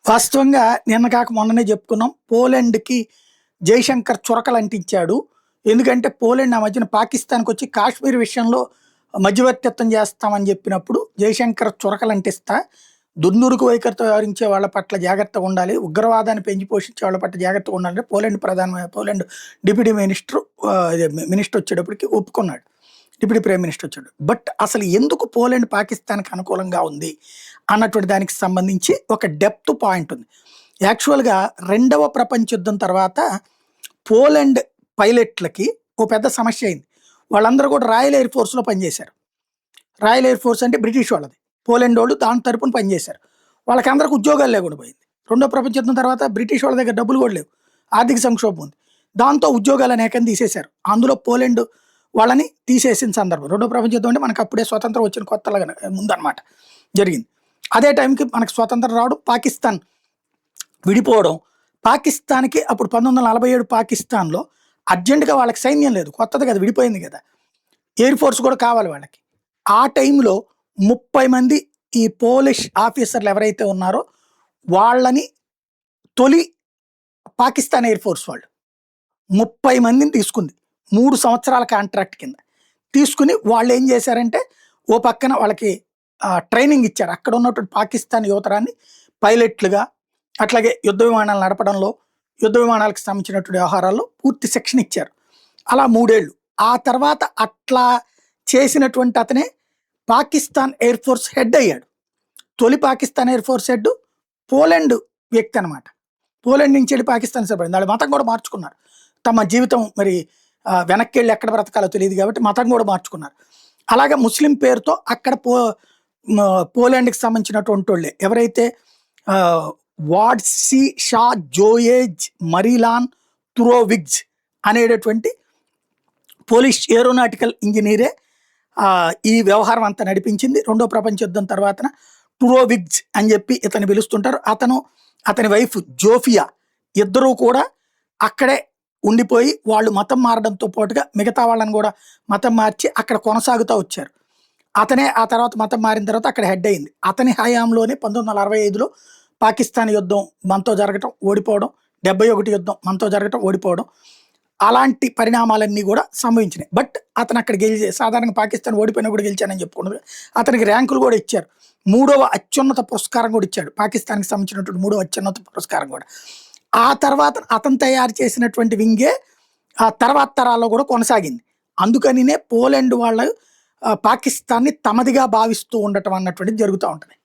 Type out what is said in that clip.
వాస్తవంగా నిన్న కాక మొన్ననే చెప్పుకున్నాం. పోలాండ్‌కి జైశంకర్ చురకలు అంటించాడు. ఎందుకంటే పోలాండ్ ఆ మధ్యన పాకిస్తాన్‌కొచ్చి కాశ్మీర్ విషయంలో మధ్యవర్తిత్వం చేస్తామని చెప్పినప్పుడు జైశంకర్ చురకలు అంటిస్తా, దుందుడుకు వైఖరితో వ్యవహరించే వాళ్ళ పట్ల జాగ్రత్తగా ఉండాలి, ఉగ్రవాదాన్ని పెంచి పోషించే వాళ్ళ పట్ల జాగ్రత్తగా ఉండాలంటే పోలాండ్ డిప్యూటీ మినిస్టర్ వచ్చేటప్పటికి ఒప్పుకున్నాడు. డిప్యూటీ ప్రైమ్ మినిస్టర్ వచ్చాడు. బట్ అసలు ఎందుకు పోలాండ్ పాకిస్తాన్‌కి అనుకూలంగా ఉంది అన్నటువంటి దానికి సంబంధించి ఒక డెప్త్ పాయింట్ ఉంది. యాక్చువల్‌గా రెండవ ప్రపంచ యుద్ధం తర్వాత పోలాండ్ పైలట్‌లకి ఓ పెద్ద సమస్య అయింది. వాళ్ళందరూ కూడా రాయల్ ఎయిర్ ఫోర్స్‌లో పనిచేశారు. రాయల్ ఎయిర్ ఫోర్స్ అంటే బ్రిటిష్ వాళ్ళది. పోలాండ్ వాళ్ళు దాని తరపున పనిచేశారు. వాళ్ళకందరికి ఉద్యోగాలు లేకుండా పోయింది. రెండో ప్రపంచ యుద్ధం తర్వాత బ్రిటిష్ వాళ్ళ దగ్గర డబ్బులు కూడా లేవు. ఆర్థిక సంక్షోభం ఉంది. దాంతో ఉద్యోగాలు అనేకం తీసేశారు. అందులో పోలాండ్ వాళ్ళని తీసేసిన సందర్భం. రెండో ప్రపంచ యుద్ధం అంటే మనకు అప్పుడే స్వతంత్రం వచ్చిన కొత్తలాగా ముందనమాట జరిగింది. అదే టైంకి మనకు స్వతంత్రం రావడం, పాకిస్తాన్ విడిపోవడం. పాకిస్తాన్‌కి అప్పుడు 1947 పాకిస్తాన్‌లో అర్జెంట్‌గా వాళ్ళకి సైన్యం లేదు. కొత్తది కదా, విడిపోయింది కదా. ఎయిర్ ఫోర్స్ కూడా కావాలి వాళ్ళకి. ఆ టైంలో 30 మంది ఈ పోలిష్ ఆఫీసర్లు ఎవరైతే ఉన్నారో వాళ్ళని తొలి పాకిస్తాన్ ఎయిర్ ఫోర్స్ వాళ్ళు 30 మందిని తీసుకుంది. 3 సంవత్సరాల కాంట్రాక్ట్ కింద తీసుకుని వాళ్ళు ఏం చేశారంటే ఓ పక్కన వాళ్ళకి ట్రైనింగ్ ఇచ్చారు. అక్కడ ఉన్నటువంటి పాకిస్తాన్ యువతరాన్ని పైలట్లుగా, అట్లాగే యుద్ధ విమానాలు నడపడంలో, యుద్ధ విమానాలకు సంబంధించినటువంటి వ్యవహారాల్లో పూర్తి శిక్షణ ఇచ్చారు. అలా 3 ఏళ్ళు. ఆ తర్వాత అట్లా చేసినటువంటి అతనే పాకిస్తాన్ ఎయిర్ ఫోర్స్ హెడ్ అయ్యాడు. తొలి Pakistan air force head Poland వ్యక్తి అనమాట. పోలాండ్ నుంచి వెళ్ళి పాకిస్తాన్ సరిపడింది. వాళ్ళు మతం కూడా మార్చుకున్నారు. తమ జీవితం మరి వెనక్కి వెళ్ళి ఎక్కడ బ్రతకాలో తెలియదు కాబట్టి మతం కూడా మార్చుకున్నారు. అలాగే ముస్లిం పేరుతో అక్కడ పోలాండ్కి సంబంధించినటువంటి వాళ్ళే ఎవరైతే వాడ్సీ షా జోయేజ్ మరీలాన్ తురోవిగ్జ్ అనేటటువంటి పోలిష్ ఏరోనాటికల్ ఇంజనీరే ఈ వ్యవహారం అంతా నడిపించింది. రెండో ప్రపంచ యుద్ధం తర్వాత టురోవిగ్జ్ అని చెప్పి ఇతను పిలుస్తుంటారు. అతని వైఫ్ జోఫియా ఇద్దరూ కూడా అక్కడే ఉండిపోయి వాళ్ళు మతం మారడంతో పాటుగా మిగతా వాళ్ళని కూడా మతం మార్చి అక్కడ కొనసాగుతూ వచ్చారు. అతనే ఆ తర్వాత మతం మారిన తర్వాత అక్కడ హెడ్ అయింది. అతని హయాంలోనే 1965లో పాకిస్తాన్ యుద్ధం మనతో జరగటం, ఓడిపోవడం, 71 యుద్ధం మనతో జరగటం, ఓడిపోవడం, అలాంటి పరిణామాలన్నీ కూడా సంభవించినాయి. బట్ అతను అక్కడ సాధారణంగా పాకిస్తాన్ ఓడిపోయినా కూడా గెలిచానని చెప్పుకున్నారు. అతనికి ర్యాంకులు కూడా ఇచ్చారు. 3వ అత్యున్నత పురస్కారం కూడా ఇచ్చాడు. పాకిస్తాన్కి సంబంధించినటువంటి 3వ అత్యున్నత పురస్కారం కూడా. ఆ తర్వాత అతను తయారు చేసినటువంటి వింగే ఆ తర్వాత తరాల్లో కూడా కొనసాగింది. అందుకనినే పోలాండ్ వాళ్ళు పాకిస్తాన్ని తమదిగా భావిస్తూ ఉండటం అన్నటువంటిది జరుగుతూ ఉంటుంది.